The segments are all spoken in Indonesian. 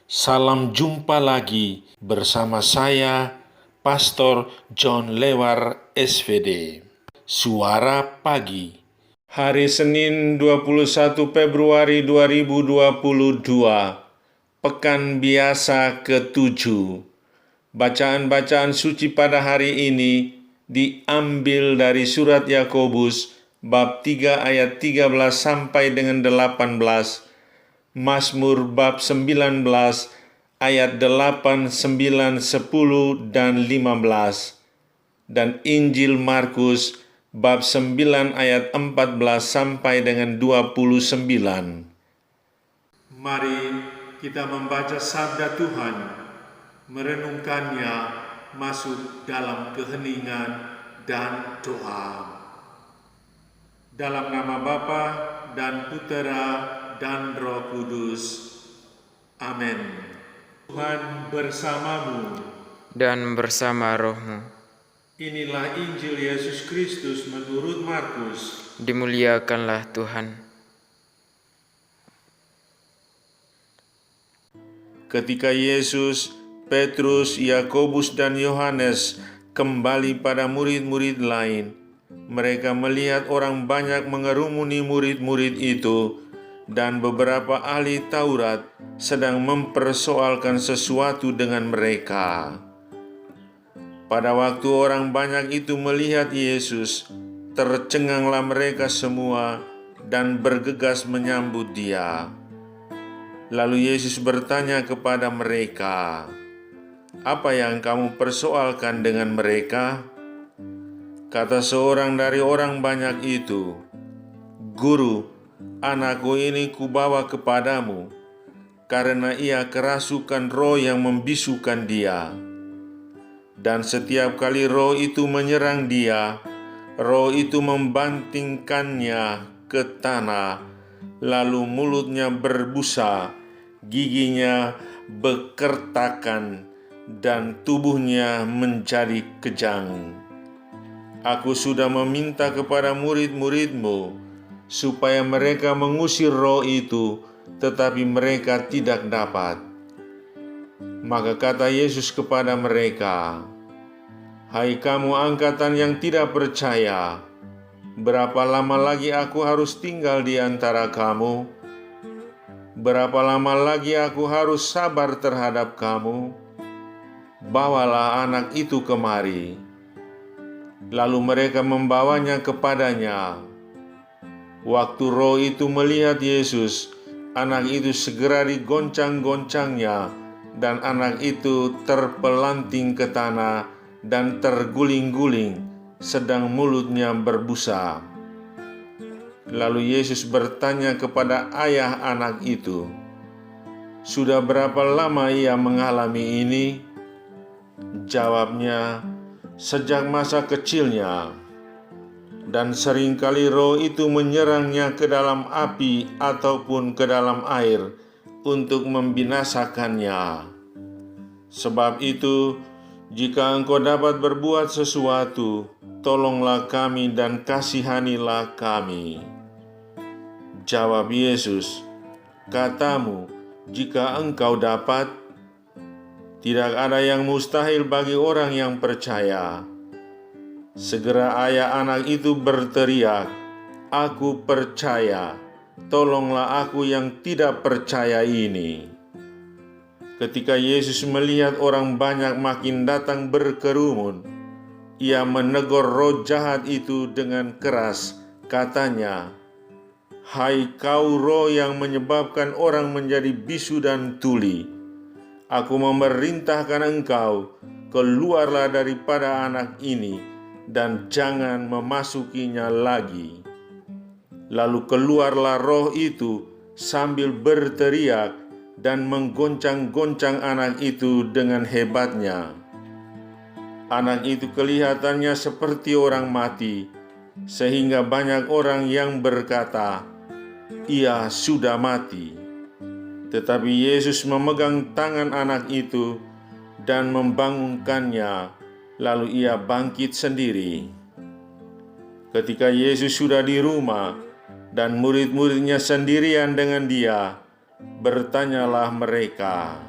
Salam jumpa lagi bersama saya, Pastor John Lewar SVD. Suara Pagi. Hari Senin 21 Februari 2022, Pekan Biasa ke-7. Bacaan-bacaan suci pada hari ini diambil dari surat Yakobus bab 3 ayat 13 sampai dengan 18, Mazmur bab 19 ayat 8, 9, 10, dan 15, dan Injil Markus bab 9 ayat 14 sampai dengan 29. Mari kita membaca sabda Tuhan, merenungkannya, masuk dalam keheningan dan doa. Dalam nama Bapa dan Putera dan Roh Kudus. Amin. Tuhan bersamamu dan bersama rohmu. Inilah Injil Yesus Kristus menurut Markus. Dimuliakanlah Tuhan. Ketika Yesus, Petrus, Yakobus, dan Yohanes kembali pada murid-murid lain, mereka melihat orang banyak mengerumuni murid-murid itu, dan beberapa ahli Taurat sedang mempersoalkan sesuatu dengan mereka. Pada waktu orang banyak itu melihat Yesus, tercenganglah mereka semua dan bergegas menyambut Dia. Lalu Yesus bertanya kepada mereka, "Apa yang kamu persoalkan dengan mereka?" Kata seorang dari orang banyak itu, "Guru, anakku ini kubawa kepadamu, karena ia kerasukan roh yang membisukan dia. Dan setiap kali roh itu menyerang dia, roh itu membantingkannya ke tanah, lalu mulutnya berbusa, giginya bekertakan, dan tubuhnya menjadi kejang. Aku sudah meminta kepada murid-muridmu supaya mereka mengusir roh itu, tetapi mereka tidak dapat." Maka kata Yesus kepada mereka, "Hai kamu angkatan yang tidak percaya, berapa lama lagi aku harus tinggal di antara kamu? Berapa lama lagi aku harus sabar terhadap kamu? Bawalah anak itu kemari." Lalu mereka membawanya kepadanya. Waktu roh itu melihat Yesus, anak itu segera digoncang-goncangnya, dan anak itu terpelanting ke tanah dan terguling-guling, sedang mulutnya berbusa. Lalu Yesus bertanya kepada ayah anak itu, "Sudah berapa lama ia mengalami ini?" Jawabnya, "Sejak masa kecilnya. Dan seringkali roh itu menyerangnya ke dalam api ataupun ke dalam air untuk membinasakannya. Sebab itu, jika engkau dapat berbuat sesuatu, tolonglah kami dan kasihanilah kami." Jawab Yesus, "Katamu, jika engkau dapat, tidak ada yang mustahil bagi orang yang percaya." Segera ayah anak itu berteriak, "Aku percaya, tolonglah aku yang tidak percaya ini." Ketika Yesus melihat orang banyak makin datang berkerumun, Ia menegur roh jahat itu dengan keras, katanya, "Hai kau roh yang menyebabkan orang menjadi bisu dan tuli, aku memerintahkan engkau, keluarlah daripada anak ini, dan jangan memasukinya lagi." Lalu keluarlah roh itu sambil berteriak dan menggoncang-goncang anak itu dengan hebatnya. Anak itu kelihatannya seperti orang mati, sehingga banyak orang yang berkata, "Ia sudah mati." Tetapi Yesus memegang tangan anak itu dan membangunkannya, lalu ia bangkit sendiri. Ketika Yesus sudah di rumah dan murid-muridnya sendirian dengan Dia, bertanyalah mereka,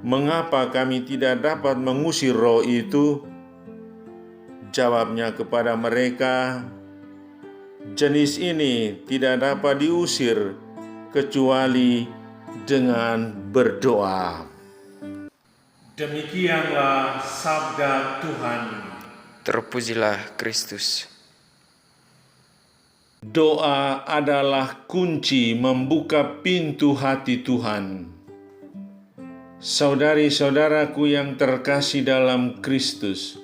"Mengapa kami tidak dapat mengusir roh itu?" Jawabnya kepada mereka, "Jenis ini tidak dapat diusir kecuali dengan berdoa." Demikianlah sabda Tuhan. Terpujilah Kristus. Doa adalah kunci membuka pintu hati Tuhan. Saudari-saudaraku yang terkasih dalam Kristus,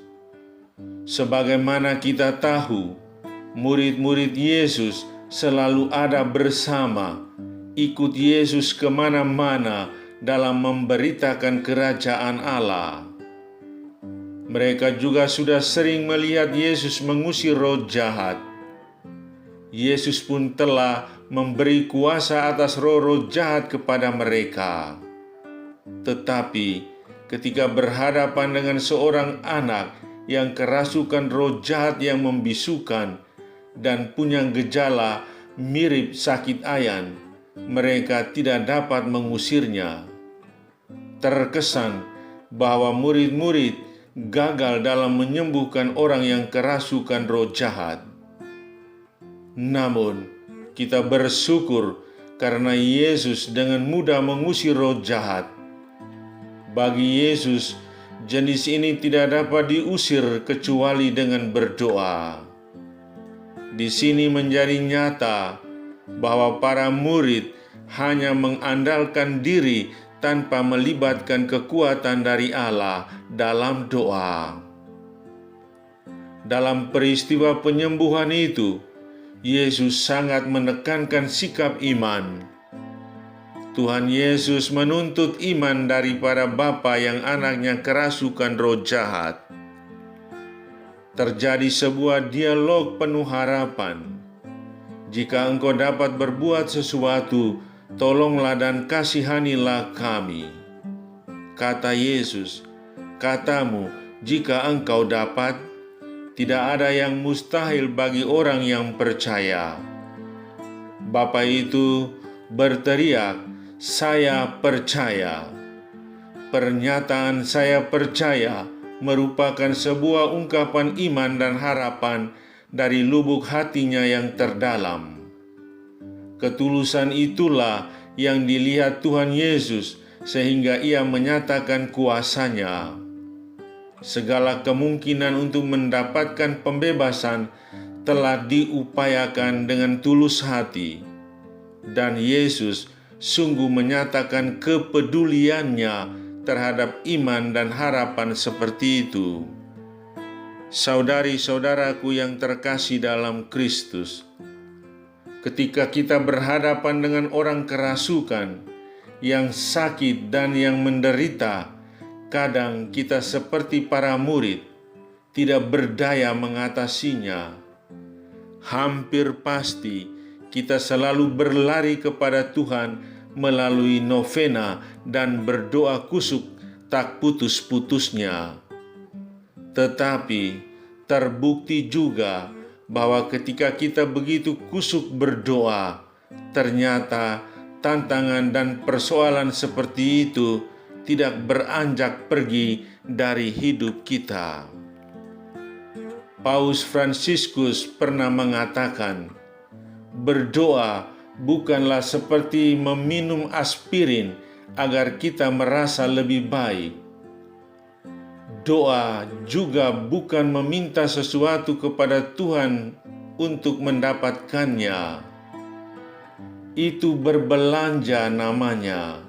sebagaimana kita tahu, murid-murid Yesus selalu ada bersama, ikut Yesus kemana-mana dalam memberitakan kerajaan Allah. Mereka juga sudah sering melihat Yesus mengusir roh jahat. Yesus pun telah memberi kuasa atas roh-roh jahat kepada mereka. Tetapi ketika berhadapan dengan seorang anak yang kerasukan roh jahat yang membisukan dan punya gejala mirip sakit ayan, mereka tidak dapat mengusirnya. Terkesan bahwa murid-murid gagal dalam menyembuhkan orang yang kerasukan roh jahat. Namun, kita bersyukur karena Yesus dengan mudah mengusir roh jahat. Bagi Yesus, jenis ini tidak dapat diusir kecuali dengan berdoa. Di sini menjadi nyata bahwa para murid hanya mengandalkan diri tanpa melibatkan kekuatan dari Allah dalam doa. Dalam peristiwa penyembuhan itu, Yesus sangat menekankan sikap iman. Tuhan Yesus menuntut iman daripada bapa yang anaknya kerasukan roh jahat. Terjadi sebuah dialog penuh harapan. "Jika engkau dapat berbuat sesuatu, tolonglah dan kasihanilah kami." Kata Yesus, "Katamu, jika engkau dapat, tidak ada yang mustahil bagi orang yang percaya." Bapa itu berteriak, "Saya percaya." Pernyataan "saya percaya" merupakan sebuah ungkapan iman dan harapan dari lubuk hatinya yang terdalam. Ketulusan itulah yang dilihat Tuhan Yesus sehingga ia menyatakan kuasanya. Segala kemungkinan untuk mendapatkan pembebasan telah diupayakan dengan tulus hati, dan Yesus sungguh menyatakan kepeduliannya terhadap iman dan harapan seperti itu. Saudari-saudaraku yang terkasih dalam Kristus, ketika kita berhadapan dengan orang kerasukan yang sakit dan yang menderita, kadang kita seperti para murid, tidak berdaya mengatasinya. Hampir pasti kita selalu berlari kepada Tuhan melalui novena dan berdoa kusuk tak putus-putusnya. Tetapi terbukti juga bahwa ketika kita begitu kusuk berdoa, ternyata tantangan dan persoalan seperti itu tidak beranjak pergi dari hidup kita. Paus Fransiskus pernah mengatakan, "Berdoa bukanlah seperti meminum aspirin agar kita merasa lebih baik. Doa juga bukan meminta sesuatu kepada Tuhan untuk mendapatkannya. Itu berbelanja namanya.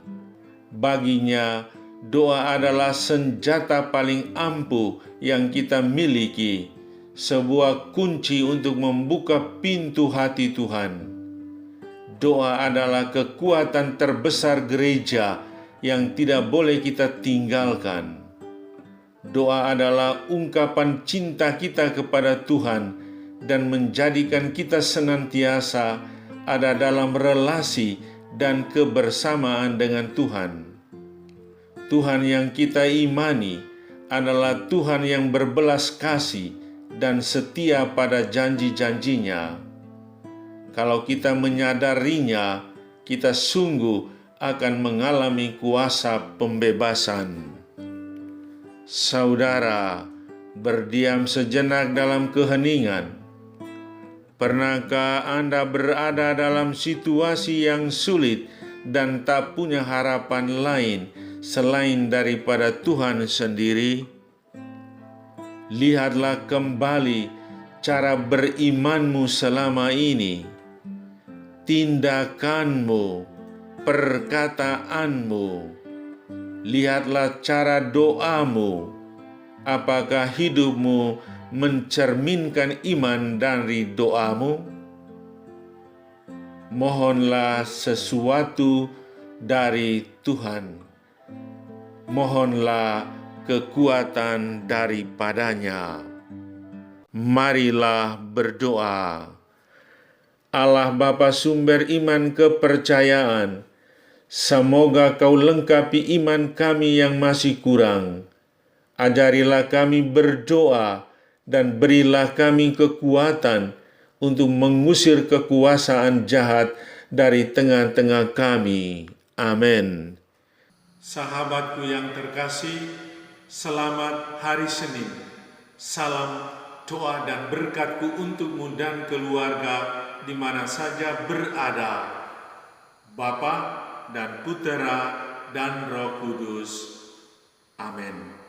Baginya, doa adalah senjata paling ampuh yang kita miliki, sebuah kunci untuk membuka pintu hati Tuhan. Doa adalah kekuatan terbesar gereja yang tidak boleh kita tinggalkan. Doa adalah ungkapan cinta kita kepada Tuhan dan menjadikan kita senantiasa ada dalam relasi dan kebersamaan dengan Tuhan. Tuhan yang kita imani adalah Tuhan yang berbelas kasih dan setia pada janji-janjinya. Kalau kita menyadarinya, kita sungguh akan mengalami kuasa pembebasan. Saudara, berdiam sejenak dalam keheningan. Pernahkah Anda berada dalam situasi yang sulit dan tak punya harapan lain selain daripada Tuhan sendiri? Lihatlah kembali cara berimanmu selama ini, tindakanmu, perkataanmu. Lihatlah cara doamu. Apakah hidupmu mencerminkan iman dari doamu? Mohonlah sesuatu dari Tuhan. Mohonlah kekuatan daripadanya. Marilah berdoa. Allah Bapa sumber iman kepercayaan, semoga Kau lengkapi iman kami yang masih kurang. Ajarilah kami berdoa dan berilah kami kekuatan untuk mengusir kekuasaan jahat dari tengah-tengah kami. Amin. Sahabatku yang terkasih, selamat hari Senin. Salam doa dan berkatku untukmu dan keluarga di mana saja berada. Bapa dan Putera dan Roh Kudus. Amin.